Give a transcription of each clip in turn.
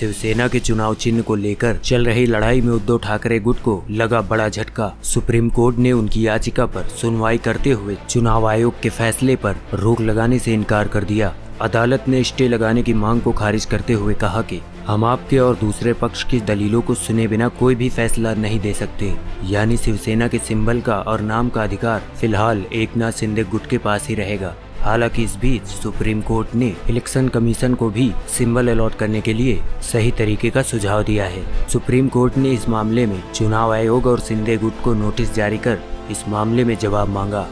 शिवसेना के चुनाव चिन्ह को लेकर चल रही लड़ाई में उद्धव ठाकरे गुट को लगा बड़ा झटका। सुप्रीम कोर्ट ने उनकी याचिका पर सुनवाई करते हुए चुनाव आयोग के फैसले पर रोक लगाने से इनकार कर दिया। अदालत ने स्टे लगाने की मांग को खारिज करते हुए कहा कि हम आपके और दूसरे पक्ष की दलीलों को सुने बिना कोई भी फैसला नहीं दे सकते। यानी शिवसेना के सिंबल का और नाम का अधिकार फिलहाल एकनाथ शिंदे गुट के पास ही रहेगा। हालांकि इस बीच सुप्रीम कोर्ट ने इलेक्शन कमीशन को भी सिंबल अलॉट करने के लिए सही तरीके का सुझाव दिया है। सुप्रीम कोर्ट ने इस मामले में चुनाव आयोग और शिंदे गुट को नोटिस जारी कर इस मामले में जवाब मांगा।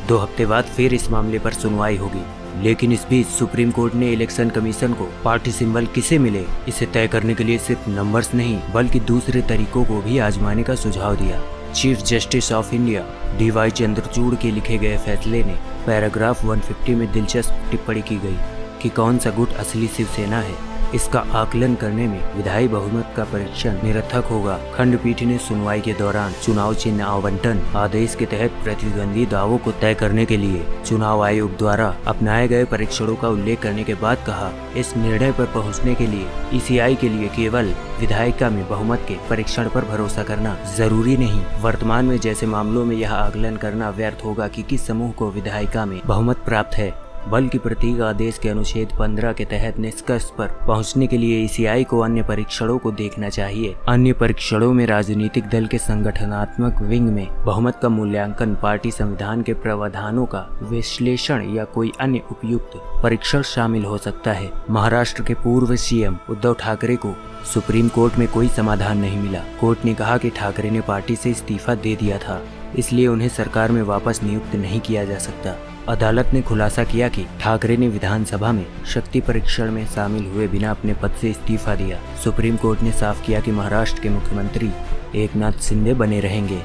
2 हफ्ते बाद फिर इस मामले पर सुनवाई होगी। लेकिन इस बीच सुप्रीम कोर्ट ने इलेक्शन कमीशन को पार्टी सिंबल किसे मिले इसे तय करने के लिए सिर्फ नंबर्स नहीं बल्कि दूसरे तरीकों को भी आजमाने का सुझाव दिया। Chief justice of India DY Chandrachud के लिखे गए फैसले ने पैराग्राफ 150 में दिलचस्प टिप्पणी की गई कि कौन सा गुट असली शिवसेना है। इसका आकलन करने में विधायी बहुमत का परीक्षण निरर्थक होगा। खंडपीठ ने सुनवाई के दौरान चुनाव चिन्ह आवंटन आदेश के तहत प्रतिद्वंदी दावों को तय करने के लिए चुनाव आयोग द्वारा अपनाए गए परीक्षणों का उल्लेख करने के बाद कहा, इस निर्णय पर पहुंचने के लिए ECI के लिए केवल विधायिका में बहुमत के परीक्षण पर भरोसा करना जरूरी नहीं। वर्तमान में जैसे मामलों में यह आकलन करना व्यर्थ होगा कि किस समूह को विधायिका में बहुमत प्राप्त है, बल्कि प्रतीक आदेश के अनुच्छेद 15 के तहत निष्कर्ष पर पहुंचने के लिए ECI को अन्य परीक्षणों को देखना चाहिए। अन्य परीक्षणों में राजनीतिक दल के संगठनात्मक विंग में बहुमत का मूल्यांकन, पार्टी संविधान के प्रावधानों का विश्लेषण या कोई अन्य उपयुक्त परीक्षण शामिल हो सकता है। महाराष्ट्र के पूर्व CM उद्धव ठाकरे को सुप्रीम कोर्ट में कोई समाधान नहीं मिला। कोर्ट ने कहा कि ठाकरे ने पार्टी से इस्तीफा दे दिया था, इसलिए उन्हें सरकार में वापस नियुक्त नहीं किया जा सकता। अदालत ने खुलासा किया कि ठाकरे ने विधानसभा में शक्ति परीक्षण में शामिल हुए बिना अपने पद से इस्तीफा दिया। सुप्रीम कोर्ट ने साफ किया कि महाराष्ट्र के मुख्यमंत्री एकनाथ शिंदे बने रहेंगे।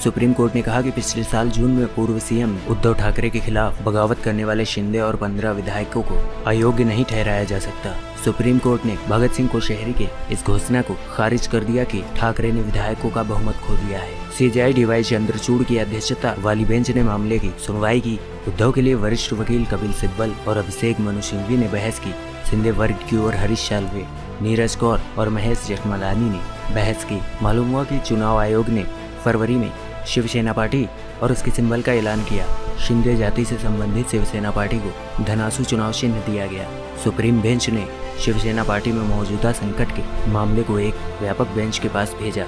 सुप्रीम कोर्ट ने कहा कि पिछले साल जून में पूर्व CM उद्धव ठाकरे के खिलाफ बगावत करने वाले शिंदे और 15 विधायकों को अयोग्य नहीं ठहराया जा सकता। सुप्रीम कोर्ट ने भगत सिंह कोश्यारी के इस घोषणा को खारिज कर दिया कि ठाकरे ने विधायकों का बहुमत खो दिया है। CJI DY चंद्रचूड़ की अध्यक्षता वाली बेंच ने मामले की सुनवाई की। उद्धव के लिए वरिष्ठ वकील कपिल सिब्बल और अभिषेक मनु सिंघवी ने बहस की। शिंदे वर्ग की ओर हरीश साल्वे, नीरज कौर और महेश जेठमलानी ने बहस की। मालूम हुआ कि चुनाव आयोग ने फरवरी में शिवसेना पार्टी और उसके सिंबल का ऐलान किया। शिंदे जाति से संबंधित शिवसेना पार्टी को धनासु चुनाव चिन्ह दिया गया। सुप्रीम बेंच ने शिवसेना पार्टी में मौजूदा संकट के मामले को एक व्यापक बेंच के पास भेजा।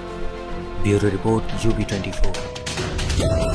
Bureau report UB24।